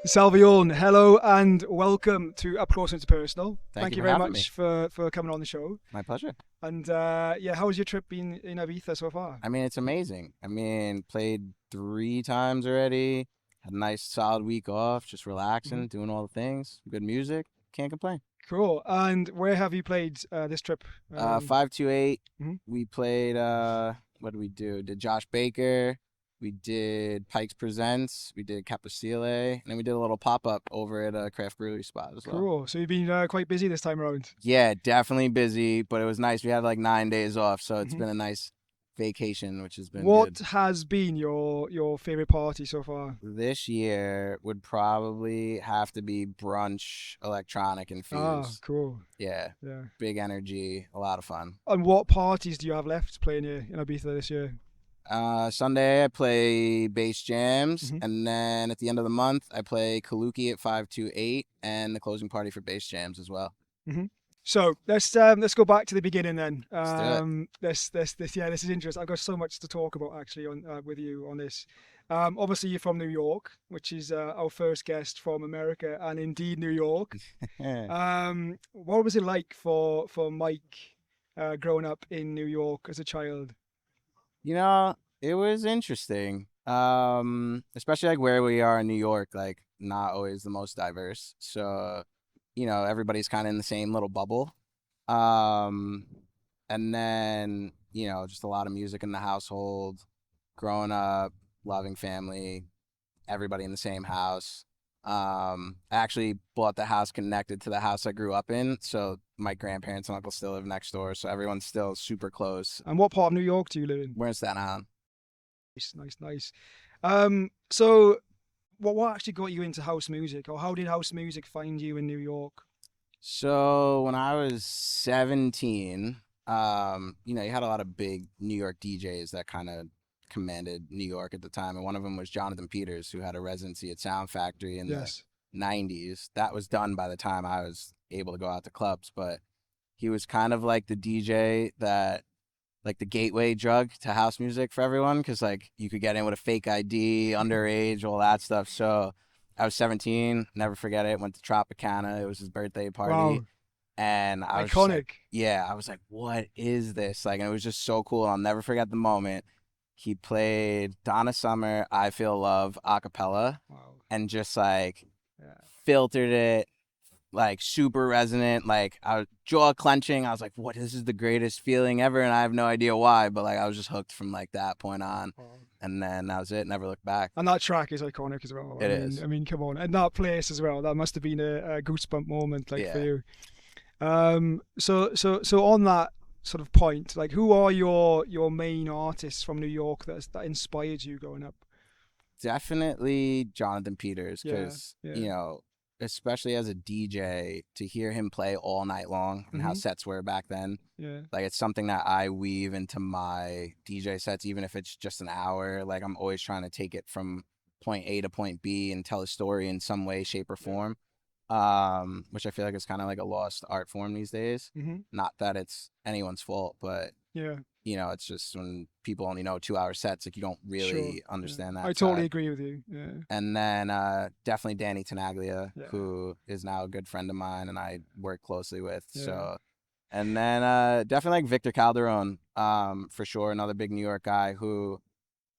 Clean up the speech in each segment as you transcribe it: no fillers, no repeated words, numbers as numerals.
Salvione, hello and welcome to Up Close and Interpersonal. Thank you You for very having me. much for coming on the show. My pleasure. And yeah, how has your trip been in Ibiza so far? I mean, it's amazing. I mean, played 3 times already. Had a nice solid week off, just Hmm. relaxing, doing all the things. Good music. Can't complain. Cool. And where have you played this trip? 528. Mhm. We played, what did we do? Did Josh Baker. We did Pikes Presents. We did Capocile. And then we did a little pop-up over at a craft brewery spot as well. Cool. So you've been quite busy this time around. Yeah, definitely busy, but it was nice. We had like 9 days off, so it's Hmm. been a nice vacation, which has been What good. has been your favorite party so far? This year would probably have to be brunch electronic Ah, infused. cool. Yeah, Yeah. big energy, a lot of fun. And what parties do you have left playing here in Ibiza this year? Sunday I play bass jams, Hmm. and then at the end of the month I play Kaluki at 528 and the closing party for bass jams as well. Hmm. So let's go back to the beginning then. Let's do it. This is interesting. I've got so much to talk about actually on with you on this. Obviously you're from New York, which is our first guest from America, and indeed New York. What was it like for Mike growing up in New York as a child? You know, it was interesting. Especially like where we are in New York, like not always the most diverse. So, everybody's kind of in the same little bubble. Um, and then, just a lot of music in the household, growing up, loving family, everybody in the same house. I actually bought the house connected to the house I grew up in. So my grandparents and uncle still live next door. So everyone's still super close. And what part of New York do you live in? We're in Staten Island. Nice. So what actually got you into house music, or how did house music find you in New York? So when I was 17, you had a lot of big New York DJs that kind of commanded New York at the time. And one of them was Jonathan Peters, who had a residency at Sound Factory in the Yes. 90s. That was done by the time I was able to go out to clubs, but he was kind of like the DJ that like the gateway drug to house music for everyone because like you could get in with a fake ID, underage, all that stuff. So I was 17, never forget it. Went to Tropicana. It was his birthday party, Wow. and I was just like, Iconic. yeah, I was like, what is this? Like, and it was just so cool. I'll never forget the moment. He played Donna Summer, "I Feel Love" a cappella, Wow. and just like Yeah. filtered it like super resonant, like I was jaw clenching. I was like, what, this is the greatest feeling ever, and I have no idea why, but like I was just hooked from like that point on. Wow. And then that was it, never looked back. And that track is iconic as well. It is. I mean, come on, and that place as well. That must have been a goosebump moment, like for Yeah. you. So on that sort of point, like, who are your main artists from New York that inspired you growing up? Definitely Jonathan Peters, Yeah, because yeah. especially as a DJ, to hear him play all night long and how Mhm. sets were back then, Yeah, like it's something that I weave into my DJ sets, even if it's just an hour. Like I'm always trying to take it from point A to point B and tell a story in some way, shape, or yeah. form. Which I feel like is kind of like a lost art form these days. Mhm. Not that it's anyone's fault, but Yeah. it's just when people only know 2 hour sets, like you don't Sure. really Yeah. understand I that totally side. agree with you. Yeah. And then definitely Danny Tenaglia, Yeah. who is now a good friend of mine and I work closely with. Yeah. So, and then definitely like Victor Calderon, for sure, another big New York guy who,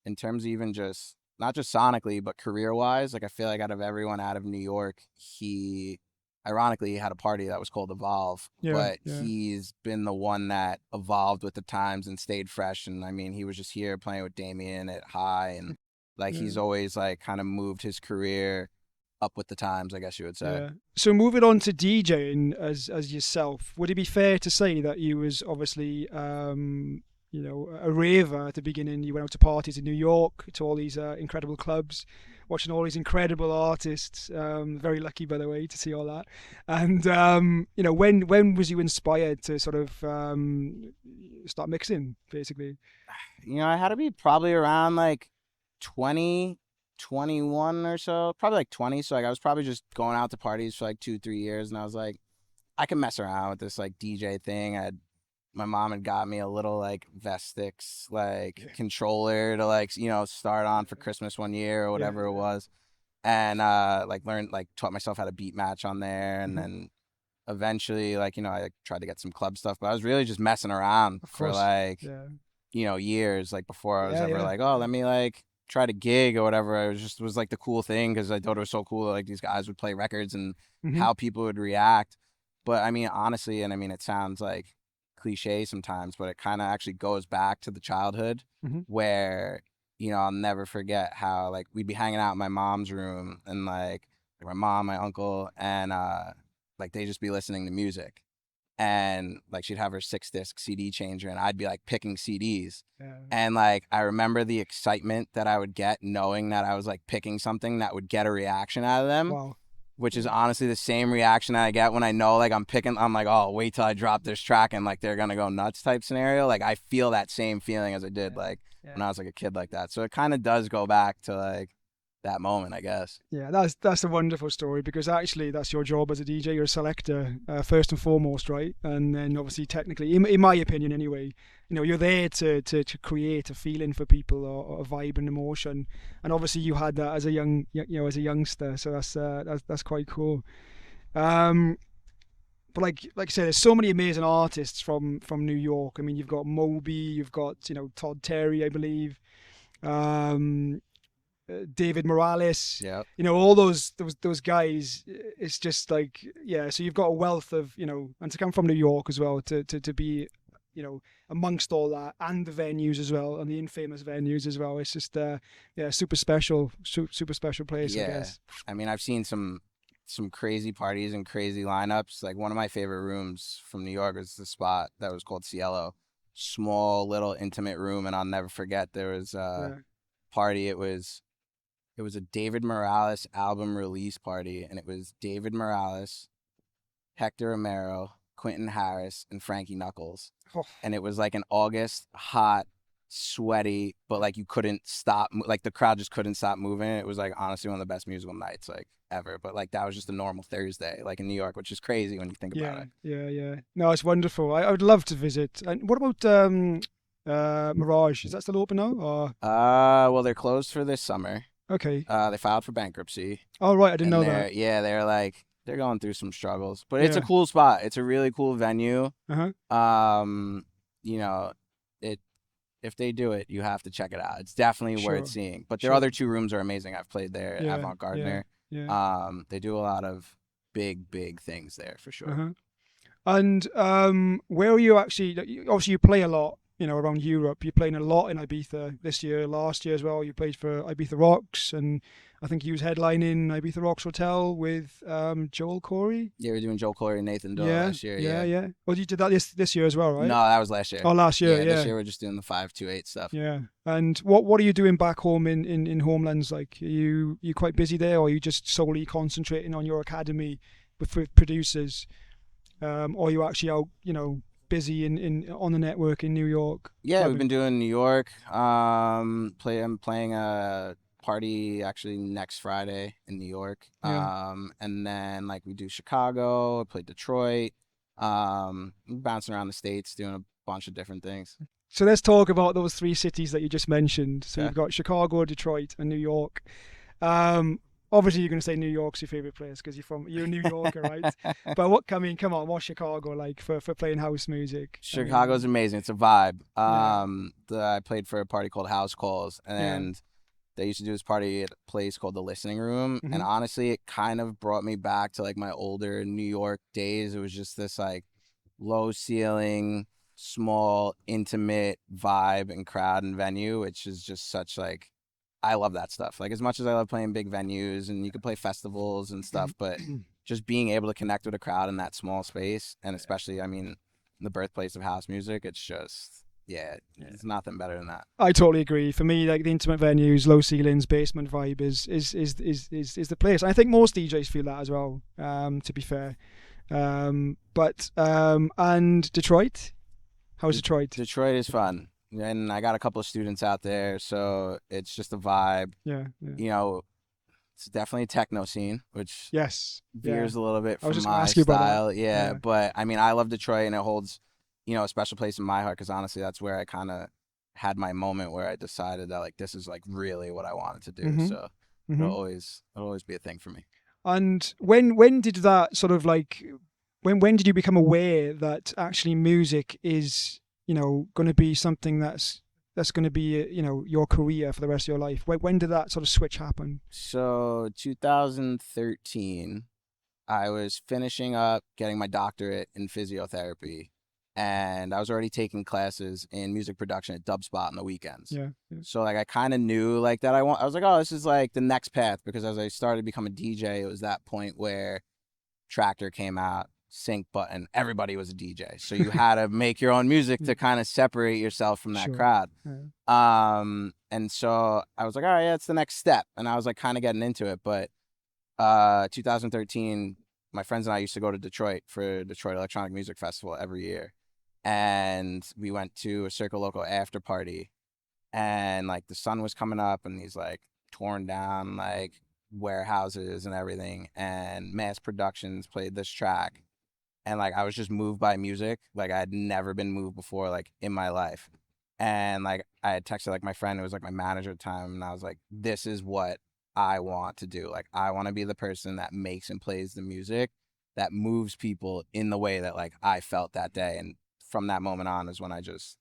in terms of even just not just sonically but career wise, like I feel like out of everyone out of New York, he ironically had a party that was called Evolve, Yeah. but Yeah. he's been the one that evolved with the times and stayed fresh. And I mean, he was just here playing with Damien at High, and like Yeah. he's always like kind of moved his career up with the times, I guess you would say. Yeah. So moving on to DJing as yourself, would it be fair to say that you was obviously a raver at the beginning? You went out to parties in New York, to all these incredible clubs, watching all these incredible artists. Very lucky, by the way, to see all that. And when was you inspired to sort of start mixing, basically? I had to be probably around like 20, 21 or so, probably like 20. So like I was probably just going out to parties for like 2, 3 years, and I was like, I can mess around with this like DJ thing. My mom had got me a little like Vestix like Yeah. controller to like start on for Christmas one year or Yeah. whatever it Yeah. was. and like learned, like taught myself how to beat match on there, and then eventually, like, you know, I like, tried to get some club stuff, but I was really just messing around Of for course. like, Yeah. you know, years, like before I was Yeah, ever yeah. like, oh, let me like try to gig or whatever. I was like the cool thing because I thought it was so cool that, like, these guys would play records and Mm-hmm. how people would react. But I mean, honestly, and I mean, it sounds like cliche sometimes, but it kind of actually goes back to the childhood Mm-hmm. where, you know, I'll never forget how like we'd be hanging out in my mom's room, and like my mom, my uncle, and like they just be listening to music, and like she'd have her 6-disc CD changer, and I'd be like picking CDs. Yeah. And like I remember the excitement that I would get knowing that I was like picking something that would get a reaction out of them, Wow. which is Yeah. honestly the same reaction I get when I know like I'm like, oh, wait till I drop this track and like they're gonna go nuts type scenario. Like I feel that same feeling as I did like Yeah. when I was like a kid like that. So it kind of does go back to like that moment, I guess. Yeah, that's a wonderful story, because actually that's your job as a DJ. You're a selector, first and foremost, right? And then obviously, technically, in my opinion, anyway, you know, you're there to create a feeling for people, or a vibe and emotion. And obviously, you had that as a as a youngster. So that's quite cool. Um, but like I said, there's so many amazing artists from New York. I mean, you've got Moby, you've got Todd Terry, I believe. Um, David Morales, Yeah. all those guys. It's just like, yeah. So you've got a wealth of, and to come from New York as well, to be, amongst all that, and the venues as well, and the infamous venues as well. It's just, yeah, super special, super special place, I Yeah. guess. I mean, I've seen some crazy parties and crazy lineups. Like one of my favorite rooms from New York was the spot that was called Cielo. Small little intimate room, and I'll never forget there was a Yeah. party. It was a David Morales album release party, and it was David Morales, Hector Romero, Quentin Harris, and Frankie Knuckles. Oh, And it was like an August, hot, sweaty, but like you couldn't stop, like the crowd just couldn't stop moving. It was like honestly one of the best musical nights like ever. But like that was just a normal Thursday, like in New York, which is crazy when you think about yeah, it. yeah, yeah. No, it's wonderful. I would love to visit. And what about Mirage? Is that still open now? Or Well, they're closed for this summer. okay. They filed for bankruptcy, Oh, right, I didn't and know that. they're going through some struggles, but it's a Yeah. cool spot. It's a really cool venue. Uh huh. You know, it if they do it, you have to check it out. It's definitely worth Sure. seeing. But their Sure. other two rooms are amazing. I've played there at Yeah. Avant Yeah. Gardner. Yeah. They do a lot of big things there for Uh sure. huh. And where are you actually? Obviously, you play a lot, around Europe. You're playing a lot in Ibiza this year, last year as well. You played for Ibiza Rocks, and I think you was headlining Ibiza Rocks Hotel with Joel Corey. Yeah, we're doing Joe Corey and Nathan Doyle Yeah, last year. yeah, Yeah. yeah. Well, you did that this year as well, right? No, that was last year. Oh, last year, Yeah, this yeah, year we're just doing the 528 stuff. yeah. And what are you doing back home in Homelands? Like, are you quite busy there, or are you just solely concentrating on your academy with producers? Or are you actually out, busy in on the network in New York? Yeah, we've Clubbing? been doing New York. I'm playing a party actually next Friday in New York. Yeah. And then like we do Chicago, I played Detroit. Bouncing around the states, doing a bunch of different things. So let's talk about those three cities that you just mentioned. So Okay. you've got Chicago, Detroit, and New York. Obviously you're going to say New York's your favorite place because you're a New Yorker, right? But come on, what's Chicago like for playing house music? Chicago's amazing. It's a vibe. Yeah. I played for a party called House Calls, Yeah. and they used to do this party at a place called the Listening Room. And Hmm. honestly, it kind of brought me back to like my older New York days. It was just this like low ceiling, small, intimate vibe and crowd and venue, which is just such like I love that stuff. Like as much as I love playing big venues and you can play festivals and stuff, but just being able to connect with a crowd in that small space, and especially, I mean, the birthplace of house music, it's just, yeah, it's nothing better than that. I totally agree. For me, like the intimate venues, low ceilings, basement vibe is the place. And I think most DJs feel that as well. To be fair, and Detroit, how's Detroit? Detroit is fun. And I got a couple of students out there, so it's just a vibe. Yeah, yeah. You know, it's definitely a techno scene, which Yes, yeah. veers a little bit I was from just gonna my ask you about that. style. Yeah, Yeah. but I mean, I love Detroit, and it holds, a special place in my heart because honestly, that's where I kind of had my moment where I decided that like this is like really what I wanted to do. Hmm. So Hmm. It'll always be a thing for me. And when did that sort of like when did you become aware that actually music is, going to be something that's going to be, your career for the rest of your life? When did that sort of switch happen? So 2013, I was finishing up getting my doctorate in physiotherapy, and I was already taking classes in music production at Dubspot on the weekends. Yeah. Yeah. So like I kind of knew like that I was like, oh, this is like the next path, because as I started to become a DJ, it was that point where Tractor came out, Sync Button, everybody was a DJ. So you had to make your own music Yeah. to kind of separate yourself from that Sure. crowd. Yeah. And so I was like, all right, yeah, it's the next step. And I was like kind of getting into it. But 2013, my friends and I used to go to Detroit for Detroit Electronic Music Festival every year. And we went to a Circle Local after party, and like the sun was coming up and these like torn down like warehouses and everything, and Mass Productions played this track, and like I was just moved by music like I had never been moved before like in my life. And like I had texted like my friend who was like my manager at the time, and I was like, this is what I want to do. Like I want to be the person that makes and plays the music that moves people in the way that like I felt that day. And from that moment on is when I just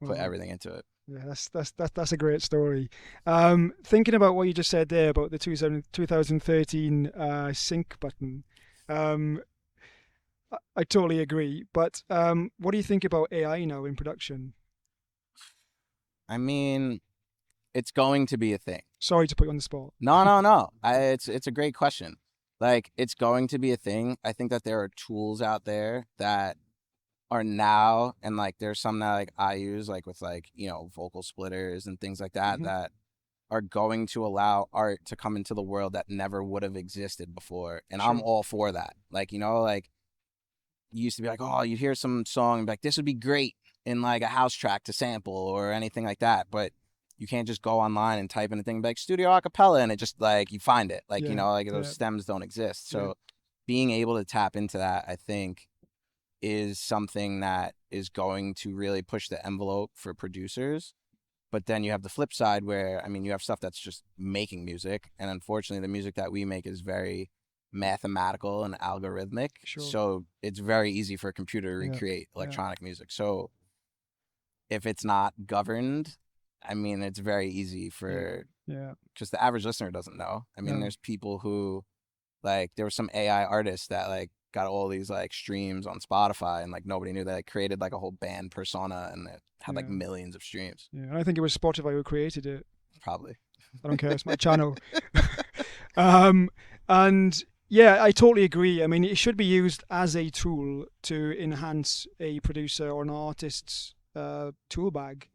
put Wow. everything into it. Yeah, that's a great story. Thinking about what you just said there about the 2013 sync button, um, I totally agree. But what do you think about AI now in production? I mean, it's going to be a thing. Sorry to put you on the spot. No. It's a great question. Like, it's going to be a thing. I think that there are tools out there that are now, and like there's some that like I use, like with like, vocal splitters and things like that, Hmm. that are going to allow art to come into the world that never would have existed before. And I'm Sure. all for that. Like, like you used to be like, oh, you'd hear some song and be like, this would be great in like a house track to sample or anything like that. But you can't just go online and type in a thing like studio acapella and it just like you find it. Like, Yeah. like those Yeah. stems don't exist. Yeah. So being able to tap into that, I think, is something that is going to really push the envelope for producers. But then you have the flip side where, I mean, you have stuff that's just making music. And unfortunately, the music that we make is very mathematical and algorithmic. Sure. So it's very easy for a computer to Yeah. recreate Yeah. electronic music. So if it's not governed, I mean, it's very easy Yeah. for, Yeah. because the average listener doesn't know. I mean, No. there's people who, like, there were some AI artists that, like, got all these, like, streams on Spotify, and, like, nobody knew that. They created, like, a whole band persona, and it had, like, Yeah. millions of streams, Yeah. And I think it was Spotify who created it. probably. I don't care. It's my channel. um, and yeah, I totally agree. I mean, it should be used as a tool to enhance a producer or an artist's tool bag.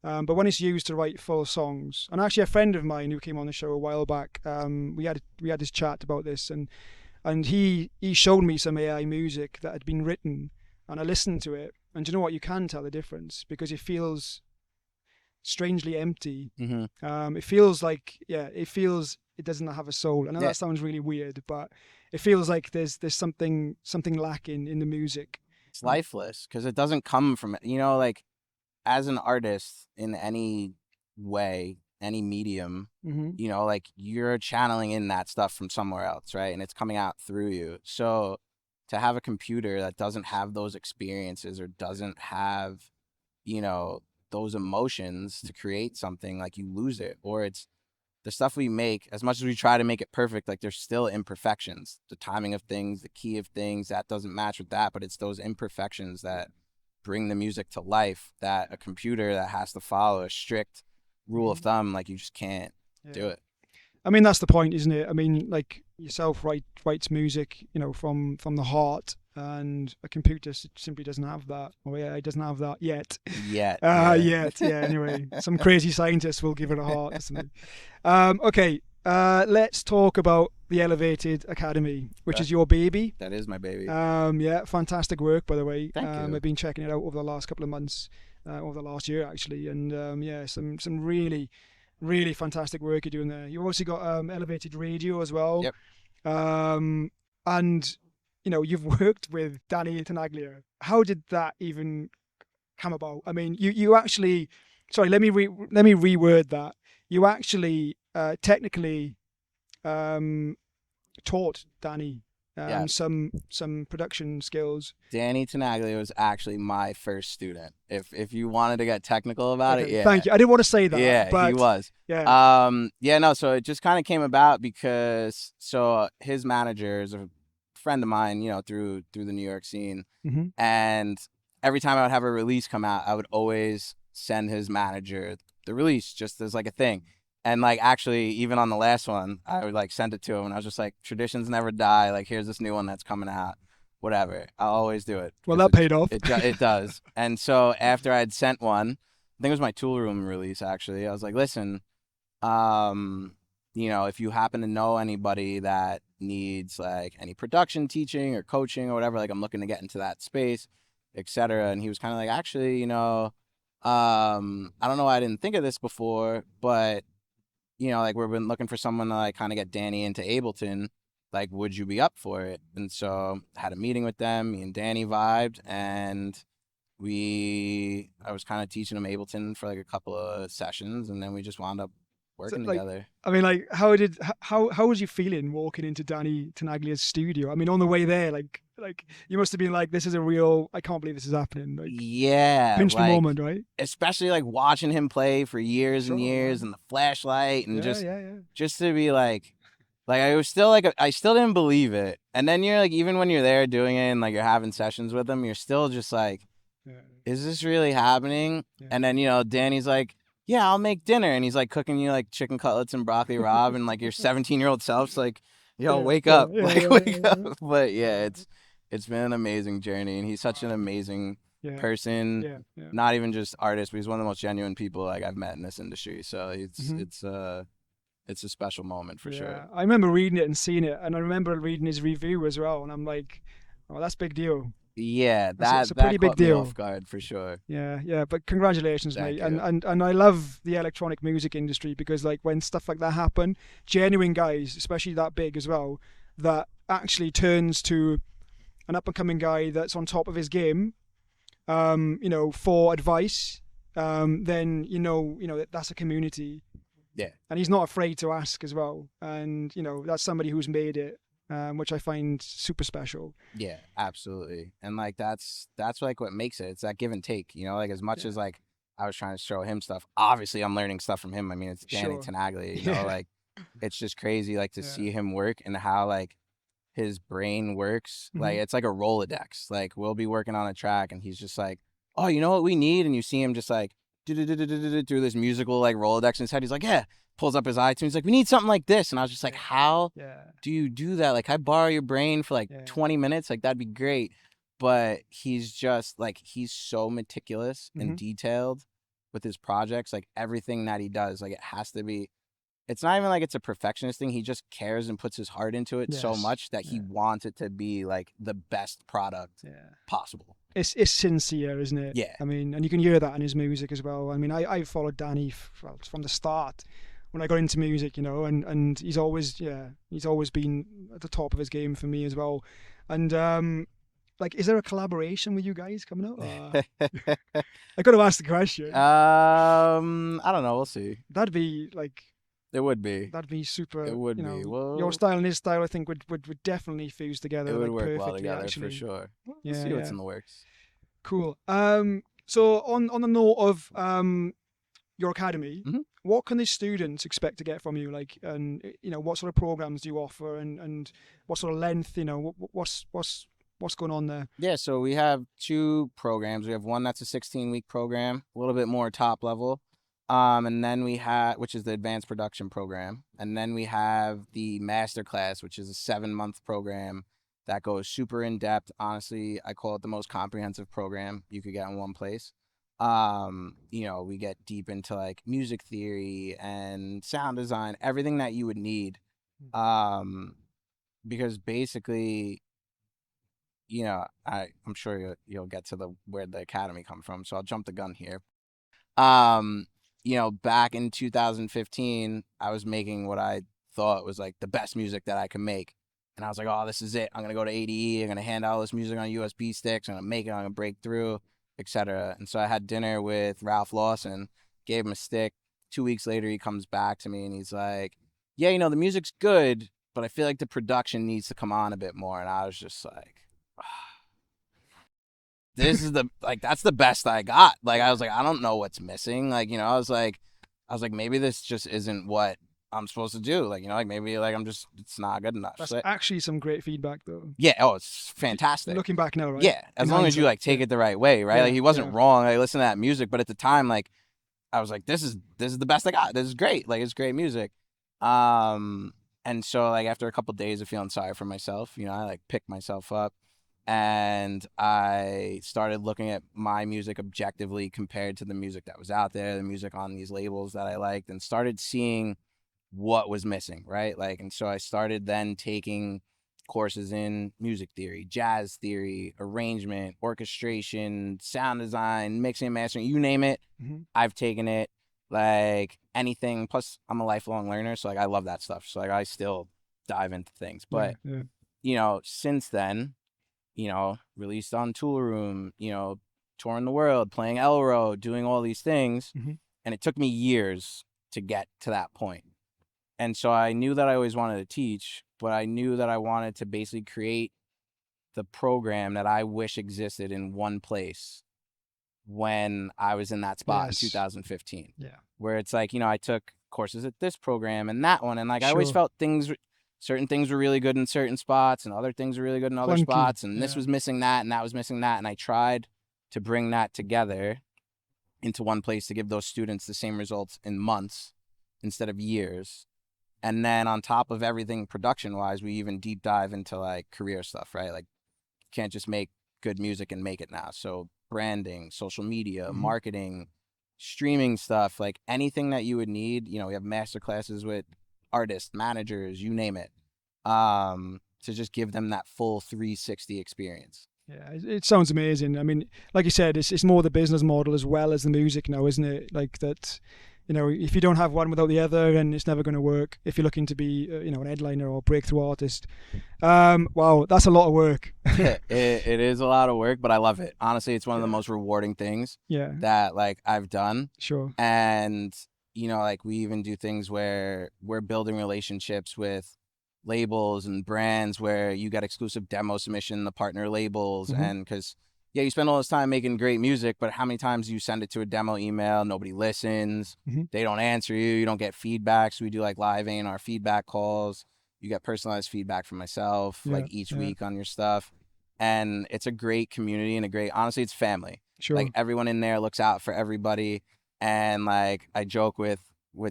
But when it's used to write full songs, and actually a friend of mine who came on the show a while back, we had this chat about this, and he showed me some AI music that had been written, and I listened to it, and do you know what? You can tell the difference because it feels strangely empty. Mm-hmm. It feels like, yeah, it doesn't have a soul. I know Yeah, that sounds really weird, but it feels like there's something lacking in the music. it's lifeless because it doesn't come from, like, as an artist in any way, any medium, Mm-hmm. like you're channeling in that stuff from somewhere else, right? And it's coming out through you. So to have a computer that doesn't have those experiences or doesn't have, you know, those emotions to create something, like you lose it. Or it's the stuff we make, as much as we try to make it perfect, like there's still imperfections. The timing of things, the key of things, that doesn't match with that, but it's those imperfections that bring the music to life, that a computer that has to follow a strict rule of thumb, like you just can't do Yeah. it. I mean, that's the point, isn't it? I mean, like yourself writes music, from the heart, and a computer simply doesn't have that. Oh yeah, it doesn't have that yet. Yet, yeah. Yet, yeah. Anyway, some crazy scientist will give it a heart or something. Okay, let's talk about the Elevated Academy, which is your baby. That is my baby. Yeah, fantastic work, by the way. Thank you. I've been checking it out over the last couple of months, over the last year actually, and yeah, some really, really fantastic work you're doing there. You've also got Elevated Radio as well. Yep. And you've worked with Danny Tenaglia. How did that even come about? I mean, you actually, sorry, let me reword that. You actually technically taught Danny Yes. some production skills. Danny Tenaglia was actually my first student. If you wanted to get technical about it, Okay, yeah. thank you. I didn't want to say that, Yeah, he but was. yeah. Yeah, no, so it just kind of came about because his manager is a friend of mine, through the New York scene. Hmm. And every time I would have a release come out, I would always send his manager the release just as like a thing. And like actually even on the last one, I would like send it to him and I was just like, traditions never die. Like here's this new one that's coming out. Whatever. I'll always do it Well, because that paid off. it does. And so after I'd sent one, I think it was my Toolroom release actually. I was like, listen, if you happen to know anybody that needs like any production teaching or coaching or whatever, like I'm looking to get into that space, etc. And he was kind of like, actually, I don't know why I didn't think of this before, but like we've been looking for someone to like kind of get Danny into Ableton. Like, would you be up for it? And so I had a meeting with them. Me and Danny vibed, and I was kind of teaching him Ableton for like a couple of sessions, and then we just wound up So, working like, together. I mean, like, how was you feeling walking into Danny Tenaglia's studio? I mean, on the way there, like you must have been like, this is a real, I can't believe this is happening. Like, Yeah, pinch me like moment, right? especially like watching him play for years and Sure, years man. and the flashlight and Yeah, just yeah, yeah. just to be like I was still like I still didn't believe it. And then you're like even when you're there doing it and like you're having sessions with him, you're still just like, Yeah, is this really happening? yeah. And then Danny's like, yeah, I'll make dinner, and he's like cooking you like chicken cutlets and broccoli rabe, and like your 17-year-old self's like, yo, Yeah, wake yeah, up, yeah, like yeah, wake up. yeah, But yeah, it's been an amazing journey, and he's such an amazing yeah, person. yeah, yeah. Not even just artist, but he's one of the most genuine people like I've met in this industry. So Mhm. it's a special moment for sure. Yeah, I remember reading it and seeing it, and I remember reading his review as well, and I'm like, oh, that's a big deal. Yeah, It's a that pretty that big caught me deal. off guard for sure. Yeah, yeah, but congratulations, mate. Thank And, you. and and I love the electronic music industry because like when stuff like that happen, genuine guys, especially that big as well, that actually turns to an up and coming guy that's on top of his game, for advice, then that's a community, Yeah. and he's not afraid to ask as well, and that's somebody who's made it, which I find super special. Yeah, absolutely. And like that's like what makes it. It's that give and take, like as much Yeah, as like I was trying to show him stuff, obviously I'm learning stuff from him. I mean, it's Danny sure. Tenaglia, Yeah, like it's just crazy like to yeah. see him work and how like his brain works. Like Hmm. it's like a Rolodex. Like we'll be working on a track and he's just like, "Oh, you know what we need?" And you see him just like through this musical like Rolodex in his head. He's like, "Yeah." Pulls up his iTunes like, "We need something like this." And I was just like, Yeah, "How yeah, do you do that? Like, I borrow your brain for like yeah. 20 minutes? Like that'd be great." But he's just like he's so meticulous Hmm. and detailed with his projects. Like everything that he does, like it has to be, it's not even like it's a perfectionist thing. He just cares and puts his heart into it so Yes. much that he Yeah. wants it to be like the best product Yeah. possible. It's sincere, isn't it? Yeah. I mean, and you can hear that in his music as well. I mean, I followed Danny from the start when I got into music, and he's always been at the top of his game for me as well. And like, is there a collaboration with you guys coming up? I got to ask the question. I don't know. We'll see. That'd be like It would be. that'd be super. It would be. Your Well, style and his style, I think would definitely fuse it together would like work well perfectly. together for Actually, sure. We'll yeah, see what's yeah. in the works. Cool. So on the note of your academy, Mhm. what can the students expect to get from you? Like, and what sort of programs do you offer, and what sort of length? What's going on there? Yeah, so we have two programs. We have one that's a 16-week program, a little bit more top level. And then we have, which is the advanced production program. And then we have the master class, which is a 7-month program that goes super in depth. Honestly, I call it the most comprehensive program you could get in one place. We get deep into like music theory and sound design, everything that you would need. Because basically, I'm sure you'll get to where the academy come from, so I'll jump the gun here. Back in 2015, I was making what I thought was like the best music that I could make. And I was like, oh, this is it. I'm going to go to ADE. I'm going to hand out all this music on USB sticks. I'm going to make it. I'm going to break through, etc. And so I had dinner with Ralph Lawson, gave him a stick. 2 weeks later, he comes back to me and he's like, yeah, you know, the music's good, but I feel like the production needs to come on a bit more. And I was just like, this is that's the best I got. Like, I was like, I don't know what's missing. Like, you know, I was like, maybe this just isn't what I'm supposed to do. Like, you know, like maybe like it's not good enough. That's So, actually some great feedback, though. yeah. Oh, it's fantastic. Looking back now, right? Yeah. As In long as you hindsight, like take it the right way, right? Yeah, Like, he wasn't yeah. wrong. I listened to that music, but at the time, like, I was like, this is the best I got. This is great. Like, it's great music. And so like after a couple of days of feeling sorry for myself, you know, I like picked myself up and I started looking at my music objectively compared to the music that was out there, the music on these labels that I liked, and started seeing what was missing, right? Like, and so I started then taking courses in music theory, jazz theory, arrangement, orchestration, sound design, mixing and mastering, you name it. Mm-hmm. I've taken it, like anything. Plus, I'm a lifelong learner, so like I love that stuff. So like I still dive into things. But Yeah. you know, since then, you know, released on Toolroom, you know, touring the world, playing Elro, doing all these things, Mm-hmm. and it took me years to get to that point. And so I knew that I always wanted to teach, but I knew that I wanted to basically create the program that I wish existed in one place when I was in that spot in 2015. Yeah. Where it's like, you know, I took courses at this program and that one, and like I always Sure. felt certain things were really good in certain spots and other things were really good in other Clunky. spots, and Yeah. this was missing that and that was missing that, and I tried to bring that together into one place to give those students the same results in months instead of years. And then on top of everything production wise, we even deep dive into like career stuff, right? Like, you can't just make good music and make it now. So branding, social media, Mm-hmm. marketing, streaming stuff, like anything that you would need. You know, we have master classes with artists, managers, you name it, to just give them that full 360 experience. Yeah, it sounds amazing. I mean, like you said, it's more the business model as well as the music now, isn't it? Like that, you know, if you don't have one without the other, then it's never going to work. If you're looking to be, you know, an headliner or breakthrough artist, wow, that's a lot of work. Yeah, it is a lot of work, but I love it. Honestly, it's one of the most rewarding things that like I've done. Sure. And you know, like we even do things where we're building relationships with labels and brands where you get exclusive demo submission, the partner labels, Mm-hmm. and because yeah, you spend all this time making great music, but how many times do you send it to a demo email, nobody listens, Mm-hmm. they don't answer you don't get feedback. So we do like live A&R feedback calls. You get personalized feedback from myself like each week on your stuff, and it's a great community and honestly, it's family. Sure. Like everyone in there looks out for everybody. And like I joke with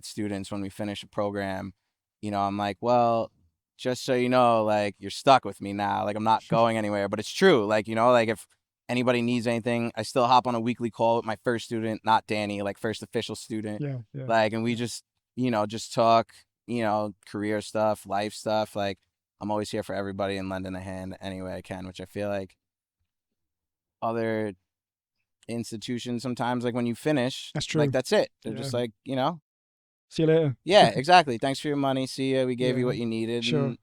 students when we finish a program, you know, I'm like, well, just so you know, like you're stuck with me now. Like I'm not going anywhere. But it's true. Like, you know, like if anybody needs anything, I still hop on a weekly call with my first student, not Danny, like first official student. Yeah. Like, and we just, you know, just talk, you know, career stuff, life stuff. Like I'm always here for everybody and lending a hand any way I can, which I feel like other institutions sometimes, like when you finish, That's true. like that's it. They're just like, you know, see you later. Yeah, exactly. Thanks for your money. See ya. We gave you what you needed. Sure. And,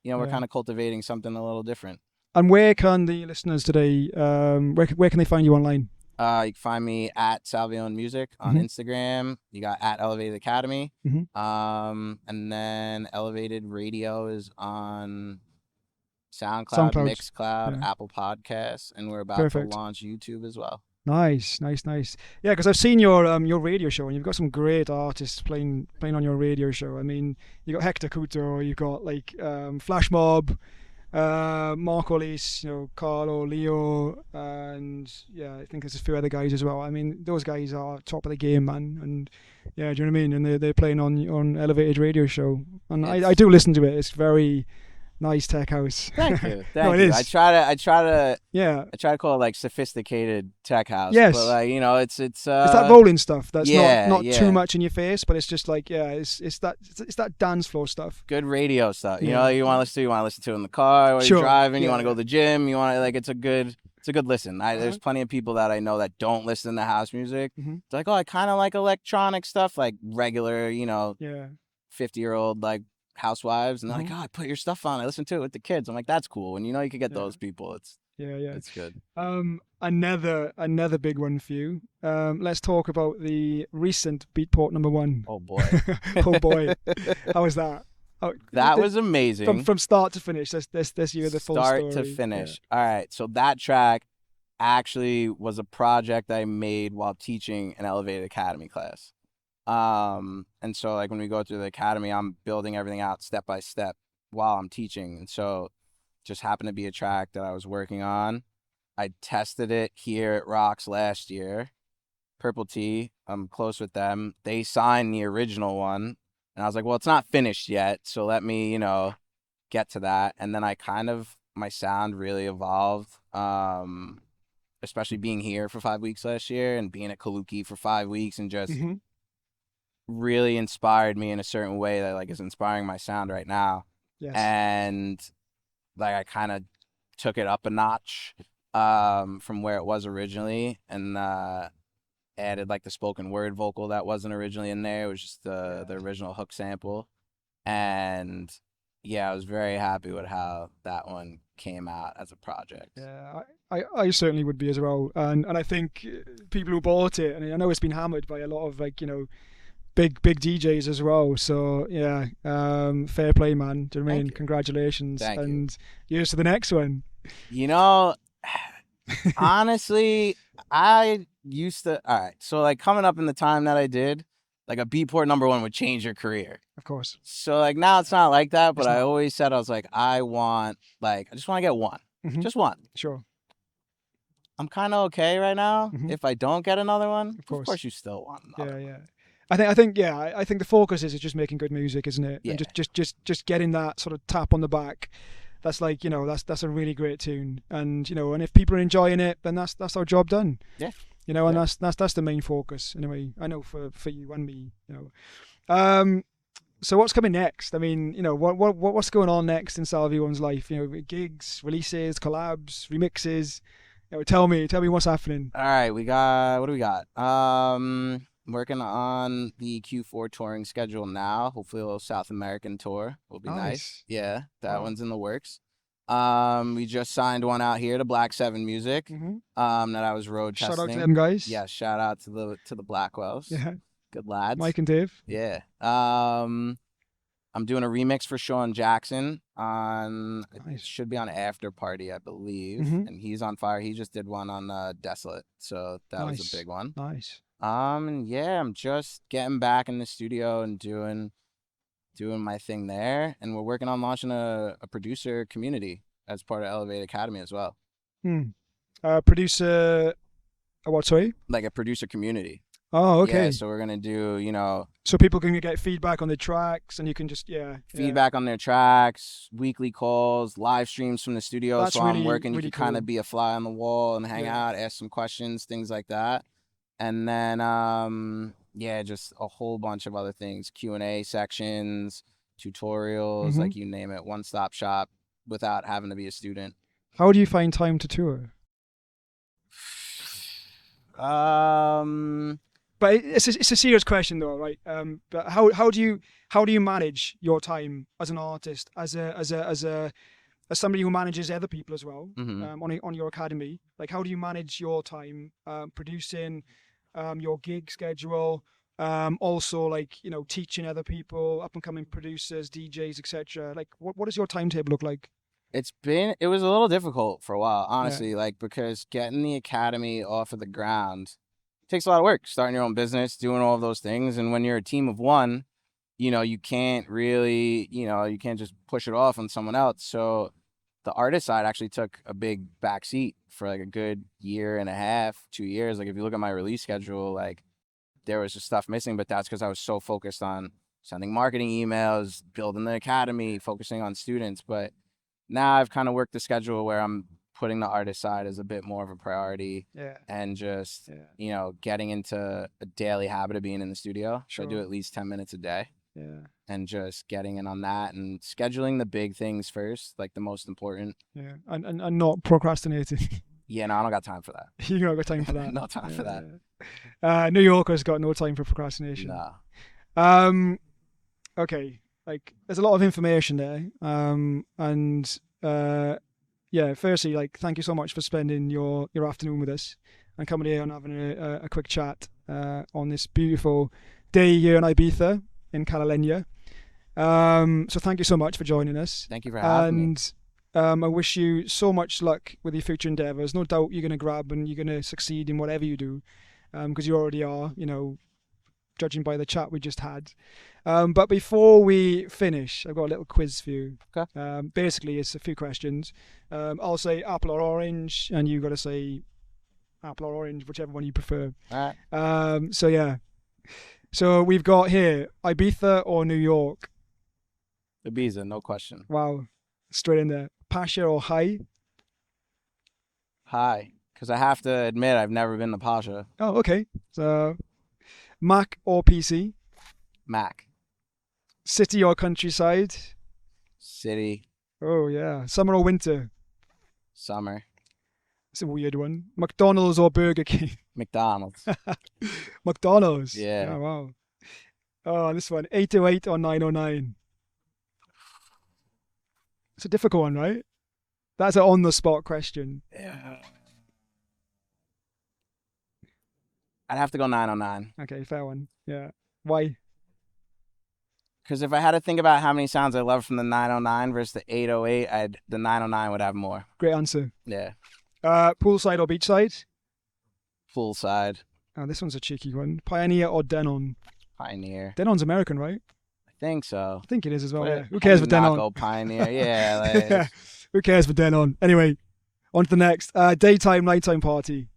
you know, we're kind of cultivating something a little different. And where can the listeners today, where can they find you online? You can find me at Salvione Music on Instagram. You got at Elevated Academy. And then Elevated Radio is on SoundCloud, Mixcloud, Apple Podcasts, and we're about to launch YouTube as well. Nice. Yeah, because I've seen your radio show, and you've got some great artists playing on your radio show. I mean, you got Hector Couto, you've got like Flash Mob, Marco Lis, you know, Carlo, Leo, and yeah, I think there's a few other guys as well. I mean, those guys are top of the game, man. And yeah, do you know what I mean? And they're playing on Elevated Radio Show, and I do listen to it. It's very nice tech house. Thank you. Thank you. I try to call it like sophisticated tech house. Yes. But like, you know, it's that rolling stuff that's not yeah. too much in your face, but it's just like it's that dance floor stuff. Good radio stuff. You know, you want to listen to it in the car while you're driving, you want to go to the gym, you want to, like, it's a good listen. There's plenty of people that I know that don't listen to house music. It's like, oh, I kind of like electronic stuff, like regular, you know, 50-year-old like housewives, and they're like, oh, I put your stuff on, I listen to it with the kids. I'm like, that's cool. And you know, you could get those people. Yeah. It's good. Another big one for you. Let's talk about the recent Beatport #1. Oh boy. Oh boy, how was that? Oh, That was amazing. from start to finish. This year the full Start to story. Yeah. finish. All right. So that track actually was a project I made while teaching an Elevated Academy class. And so like when we go through the academy, I'm building everything out step by step while I'm teaching. And so just happened to be a track that I was working on. I tested it here at Rocks last year. Purple Tea, I'm close with them. They signed the original one. And I was like, well, it's not finished yet. So let me, get to that. And then my sound really evolved. Especially being here for 5 weeks last year and being at Kaluki for 5 weeks and just Mm-hmm. really inspired me in a certain way that like is inspiring my sound right now. Yes. And like I kind of took it up a notch from where it was originally and added like the spoken word vocal that wasn't originally in there. It was just the original hook sample. And yeah, I was very happy with how that one came out as a project. Yeah, I certainly would be as well, and I think people who bought it, and I know it's been hammered by a lot of like big DJs as well. So yeah, fair play, man. Do you know what I mean? Congratulations, Thank and here's to the next one. Honestly, I used to. All right, so like coming up in the time that I did, like a Beatport #1 would change your career. Of course. So like now it's not like that, but It's I not. always said I was like I just want to get one, Mm-hmm. just one. Sure. I'm kind of okay right now. Mm-hmm. If I don't get another one, Of course. you still want another. Yeah. I think the focus is just making good music, isn't it? Yeah. And just getting that sort of tap on the back. That's like that's a really great tune, and and if people are enjoying it, then that's our job done. Yeah. And that's the main focus anyway. I know for you and me. So what's coming next? I mean, what's going on next in Salvione's life? Gigs, releases, collabs, remixes. Tell me what's happening. All right, what do we got? Working on the Q4 touring schedule now. Hopefully a little South American tour will be nice. Yeah, that one's in the works. We just signed one out here to Black 7 Music. Mm-hmm. That I was road testing. Shout out to them guys. Yeah, shout out to the Blackwells. Yeah. Good lads. Mike and Dave. Yeah. I'm doing a remix for Sean Jackson on it should be on After Party, I believe. Mm-hmm. And he's on fire. He just did one on Desolate. So that was a big one. Nice. And yeah, I'm just getting back in the studio and doing my thing there. And we're working on launching a producer community as part of Elevate Academy as well. Producer what, sorry? Like a producer community. Oh, okay. Yeah, so we're gonna do, so people can get feedback on the tracks, and you can just feedback on their tracks, weekly calls, live streams from the studio. That's so really, I'm working. really You can kind of cool. be a fly on the wall and hang out, ask some questions, things like that. And then just a whole bunch of other things, Q&A sections, tutorials, like you name it, one-stop shop without having to be a student. How do you find time to tour? But it's a serious question though, right? But how do you manage your time as an artist, as somebody who manages other people as well, on your academy? Like, how do you manage your time producing, your gig schedule, also like teaching other people, up and coming producers, DJs, etc. Like, what does your timetable look like? It was a little difficult for a while, honestly, like because getting the academy off of the ground takes a lot of work. Starting your own business, doing all of those things, and when you're a team of one, you can't really, you can't just push it off on someone else. So the artist side actually took a big backseat for like a good year and a half, 2 years. Like if you look at my release schedule, like there was just stuff missing, but that's because I was so focused on sending marketing emails, building the academy, focusing on students. But now I've kind of worked the schedule where I'm putting the artist side as a bit more of a priority, and just getting into a daily habit of being in the studio. So I do at least 10 minutes a day, and just getting in on that and scheduling the big things first, like the most important. And not procrastinating. No, I don't got time for that. You don't got time for that. No time for that. New Yorker's got no time for procrastination. No. Okay, like there's a lot of information there, and yeah, firstly, like, thank you so much for spending your afternoon with us and coming here and having a quick chat on this beautiful day here in Ibiza in Catalunya. So thank you so much for joining us. Thank you for having me. And I wish you so much luck with your future endeavours. No doubt you're going to grab and you're going to succeed in whatever you do, because you already are, you know, judging by the chat we just had. But before we finish, I've got a little quiz for you. Okay. Basically, it's a few questions. I'll say apple or orange, and you've got to say apple or orange, whichever one you prefer. All right. So yeah. So we've got here Ibiza or New York. Ibiza, no question. Wow, straight in there. Pasha or High? Hi. Because I have to admit, I've never been to Pasha. Oh, okay. So Mac or PC? Mac. City or countryside? City. Oh yeah. Summer or winter? Summer. It's a weird one. McDonald's or Burger King? McDonald's. McDonald's. Yeah. Oh, wow. Oh, this one. 808 or 909? It's a difficult one, right? That's an on-the-spot question. Yeah. I'd have to go 909. Okay, fair one. Yeah. Why? Because if I had to think about how many sounds I love from the 909 versus the 808, the 909 would have more. Great answer. Yeah. Poolside or beachside? Full side. Oh, this one's a cheeky one. Pioneer or Denon? Pioneer. Denon's American, right? I think so. I think it is as well. But Yeah. Who cares for not Denon? go Pioneer. Yeah. Like, Who cares for Denon? Anyway, on to the next. Daytime, nighttime party.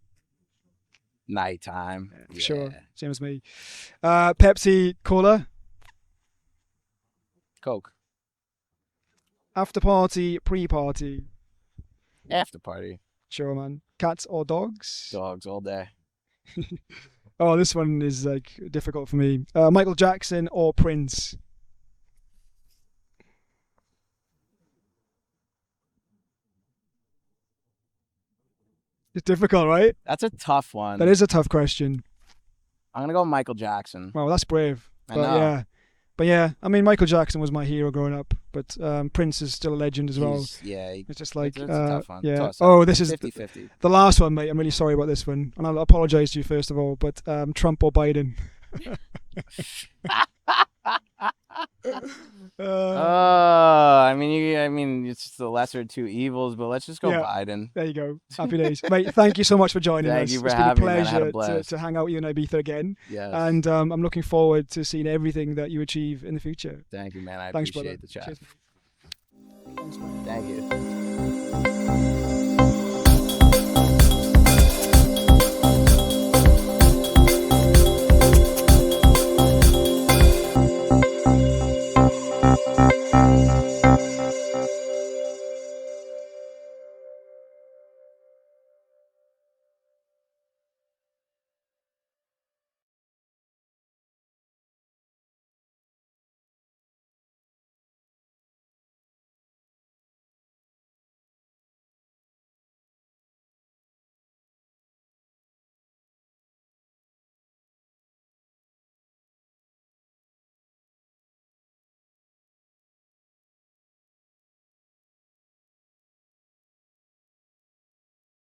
nighttime. Yeah. Sure. Same as me. Pepsi, cola. Coke. After party, pre-party. After party. Sure, man. Cats or dogs? Dogs all day. Oh, this one is like difficult for me. Michael Jackson or Prince? It's difficult, right? That's a tough one. That is a tough question. I'm gonna go Michael Jackson. Wow, that's brave. I But know. yeah. But yeah, I mean, Michael Jackson was my hero growing up, but Prince is still a legend as well. Yeah. It's just like, it's a tough one. yeah. Toss Oh, up. this is 50-50. the last one, mate. I'm really sorry about this one, and I'll apologise to you first of all. But Trump or Biden? I mean, it's the lesser of two evils, but let's just go Yeah. Biden. There you go. Happy days, mate. Thank you so much for joining Thank us. you for It's been a having me, man. I had a pleasure blast. to hang out with you in Ibiza again, Yes. and I'm looking forward to seeing everything that you achieve in the future. Thank you, man. I Thanks, appreciate brother. the chat. Cheers. Thanks, man. Thank you.